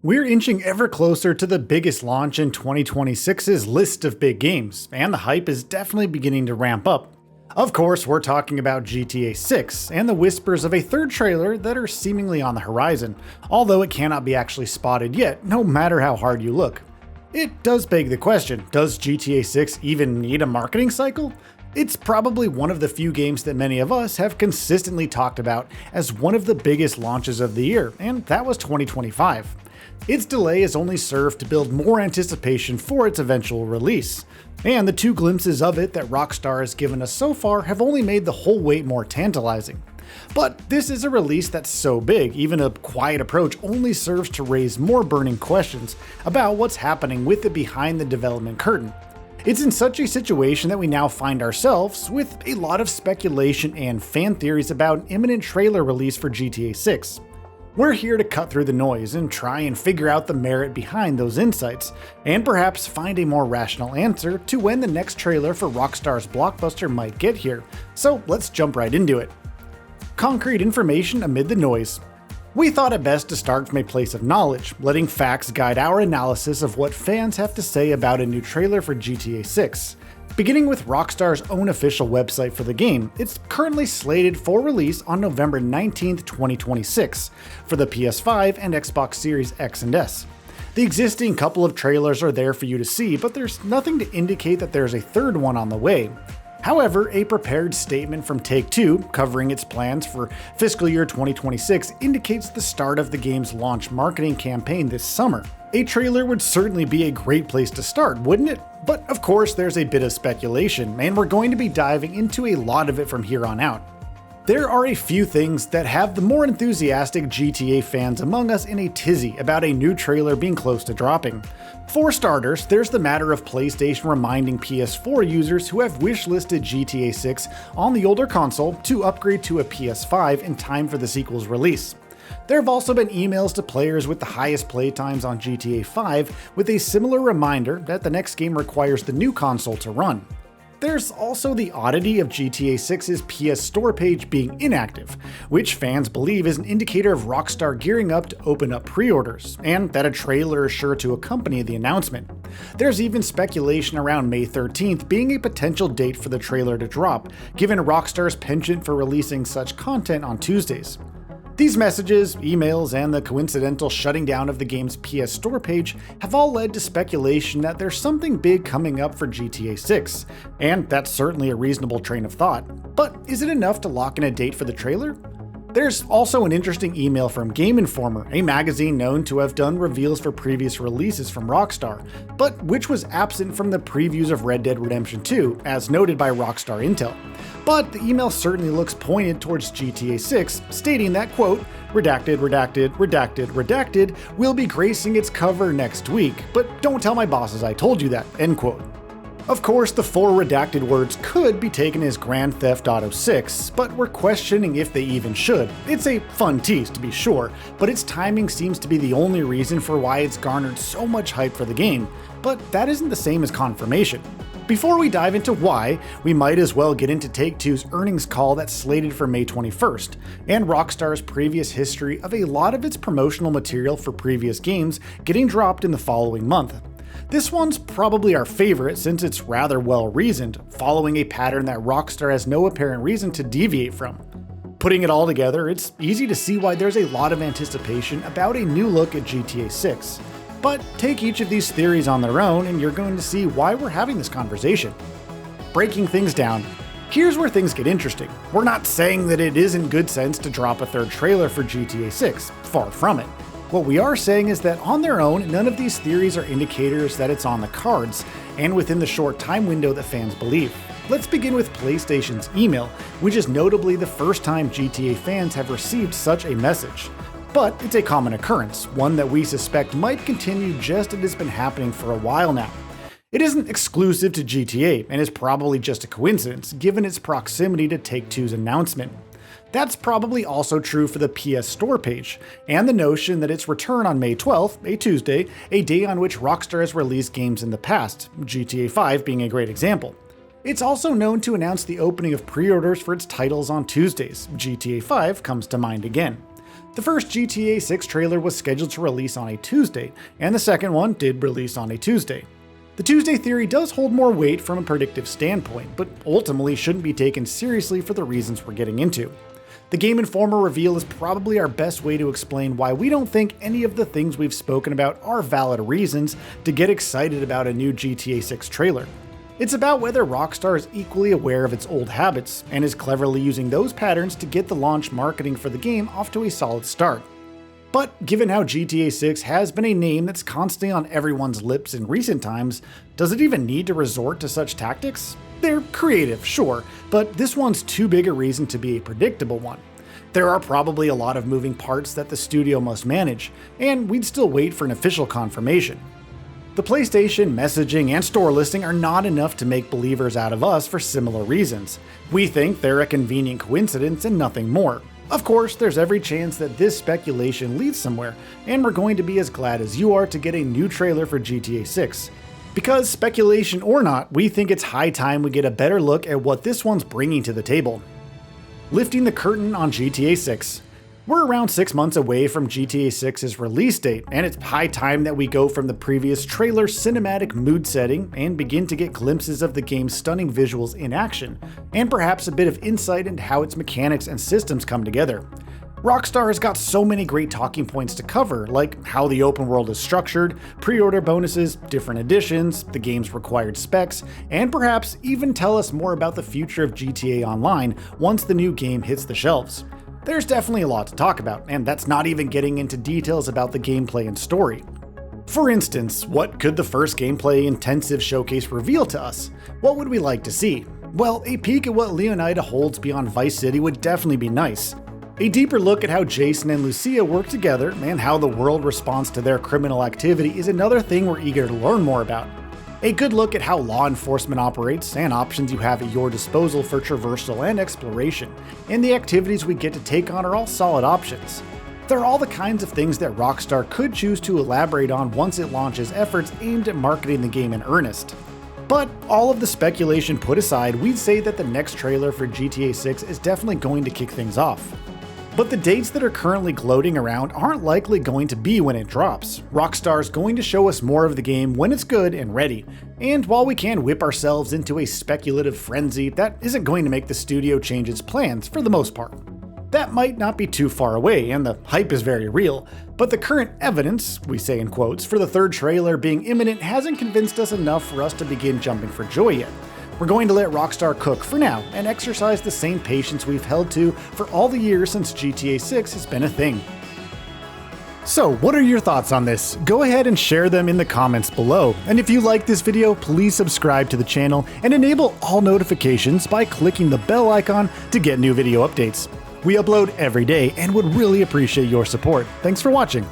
We're inching ever closer to the biggest launch in 2026's list of big games, and the hype is definitely beginning to ramp up. Of course, we're talking about GTA 6 and the whispers of a third trailer that are seemingly on the horizon, although it cannot be actually spotted yet, no matter how hard you look. It does beg the question, does GTA 6 even need a marketing cycle? It's probably one of the few games that many of us have consistently talked about as one of the biggest launches of the year, and that was 2025. Its delay has only served to build more anticipation for its eventual release, and the two glimpses of it that Rockstar has given us so far have only made the whole wait more tantalizing. But this is a release that's so big, even a quiet approach only serves to raise more burning questions about what's happening with it behind the development curtain. It's in such a situation that we now find ourselves with a lot of speculation and fan theories about an imminent trailer release for GTA 6. We're here to cut through the noise and try and figure out the merit behind those insights, and perhaps find a more rational answer to when the next trailer for Rockstar's blockbuster might get here. So let's jump right into it. Concrete information amid the noise. We thought it best to start from a place of knowledge, letting facts guide our analysis of what fans have to say about a new trailer for GTA 6. Beginning with Rockstar's own official website for the game, it's currently slated for release on November 19th, 2026, for the PS5 and Xbox Series X and S. The existing couple of trailers are there for you to see, but there's nothing to indicate that there's a third one on the way. However, a prepared statement from Take-Two, covering its plans for fiscal year 2026, indicates the start of the game's launch marketing campaign this summer. A trailer would certainly be a great place to start, wouldn't it? But of course, there's a bit of speculation, and we're going to be diving into a lot of it from here on out. There are a few things that have the more enthusiastic GTA fans among us in a tizzy about a new trailer being close to dropping. For starters, there's the matter of PlayStation reminding PS4 users who have wishlisted GTA 6 on the older console to upgrade to a PS5 in time for the sequel's release. There have also been emails to players with the highest playtimes on GTA 5 with a similar reminder that the next game requires the new console to run. There's also the oddity of GTA 6's PS Store page being inactive, which fans believe is an indicator of Rockstar gearing up to open up pre-orders, and that a trailer is sure to accompany the announcement. There's even speculation around May 13th being a potential date for the trailer to drop, given Rockstar's penchant for releasing such content on Tuesdays. These messages, emails, and the coincidental shutting down of the game's PS Store page have all led to speculation that there's something big coming up for GTA 6, and that's certainly a reasonable train of thought. But is it enough to lock in a date for the trailer? There's also an interesting email from Game Informer, a magazine known to have done reveals for previous releases from Rockstar, but which was absent from the previews of Red Dead Redemption 2, as noted by Rockstar Intel. But the email certainly looks pointed towards GTA 6, stating that, quote, redacted, redacted, redacted, redacted will be gracing its cover next week, but don't tell my bosses I told you that, end quote. Of course, the four redacted words could be taken as Grand Theft Auto 6, but we're questioning if they even should. It's a fun tease, to be sure, but its timing seems to be the only reason for why it's garnered so much hype for the game, but that isn't the same as confirmation. Before we dive into why, we might as well get into Take-Two's earnings call that's slated for May 21st, and Rockstar's previous history of a lot of its promotional material for previous games getting dropped in the following month. This one's probably our favorite since it's rather well reasoned, following a pattern that Rockstar has no apparent reason to deviate from. Putting it all together, it's easy to see why there's a lot of anticipation about a new look at GTA 6. But take each of these theories on their own and you're going to see why we're having this conversation. Breaking things down, here's where things get interesting. We're not saying that it isn't good sense to drop a third trailer for GTA 6, far from it. What we are saying is that on their own, none of these theories are indicators that it's on the cards, and within the short time window that fans believe. Let's begin with PlayStation's email, which is notably the first time GTA fans have received such a message. But it's a common occurrence, one that we suspect might continue just as it's been happening for a while now. It isn't exclusive to GTA, and is probably just a coincidence, given its proximity to Take-Two's announcement. That's probably also true for the PS Store page, and the notion that its return on May 12th, a Tuesday, a day on which Rockstar has released games in the past, GTA 5 being a great example. It's also known to announce the opening of pre-orders for its titles on Tuesdays. GTA 5 comes to mind again. The first GTA 6 trailer was scheduled to release on a Tuesday, and the second one did release on a Tuesday. The Tuesday theory does hold more weight from a predictive standpoint, but ultimately shouldn't be taken seriously for the reasons we're getting into. The Game Informer reveal is probably our best way to explain why we don't think any of the things we've spoken about are valid reasons to get excited about a new GTA 6 trailer. It's about whether Rockstar is equally aware of its old habits, and is cleverly using those patterns to get the launch marketing for the game off to a solid start. But given how GTA 6 has been a name that's constantly on everyone's lips in recent times, does it even need to resort to such tactics? They're creative, sure, but this one's too big a reason to be a predictable one. There are probably a lot of moving parts that the studio must manage, and we'd still wait for an official confirmation. The PlayStation, messaging, and store listing are not enough to make believers out of us for similar reasons. We think they're a convenient coincidence and nothing more. Of course, there's every chance that this speculation leads somewhere, and we're going to be as glad as you are to get a new trailer for GTA 6. Because, speculation or not, we think it's high time we get a better look at what this one's bringing to the table. Lifting the curtain on GTA 6. We're around 6 months away from GTA 6's release date, and it's high time that we go from the previous trailer's cinematic mood setting and begin to get glimpses of the game's stunning visuals in action, and perhaps a bit of insight into how its mechanics and systems come together. Rockstar has got so many great talking points to cover, like how the open world is structured, pre-order bonuses, different editions, the game's required specs, and perhaps even tell us more about the future of GTA Online once the new game hits the shelves. There's definitely a lot to talk about, and that's not even getting into details about the gameplay and story. For instance, what could the first gameplay intensive showcase reveal to us? What would we like to see? Well, a peek at what Leonida holds beyond Vice City would definitely be nice. A deeper look at how Jason and Lucia work together and how the world responds to their criminal activity is another thing we're eager to learn more about. A good look at how law enforcement operates and options you have at your disposal for traversal and exploration, and the activities we get to take on are all solid options. They're all the kinds of things that Rockstar could choose to elaborate on once it launches efforts aimed at marketing the game in earnest. But all of the speculation put aside, we'd say that the next trailer for GTA 6 is definitely going to kick things off. But the dates that are currently gloating around aren't likely going to be when it drops. Rockstar's going to show us more of the game when it's good and ready, and while we can whip ourselves into a speculative frenzy, that isn't going to make the studio change its plans for the most part. That might not be too far away, and the hype is very real, but the current evidence, we say in quotes, for the third trailer being imminent hasn't convinced us enough for us to begin jumping for joy yet. We're going to let Rockstar cook for now and exercise the same patience we've held to for all the years since GTA 6 has been a thing. So, what are your thoughts on this? Go ahead and share them in the comments below. And if you like this video, please subscribe to the channel and enable all notifications by clicking the bell icon to get new video updates. We upload every day and would really appreciate your support. Thanks for watching.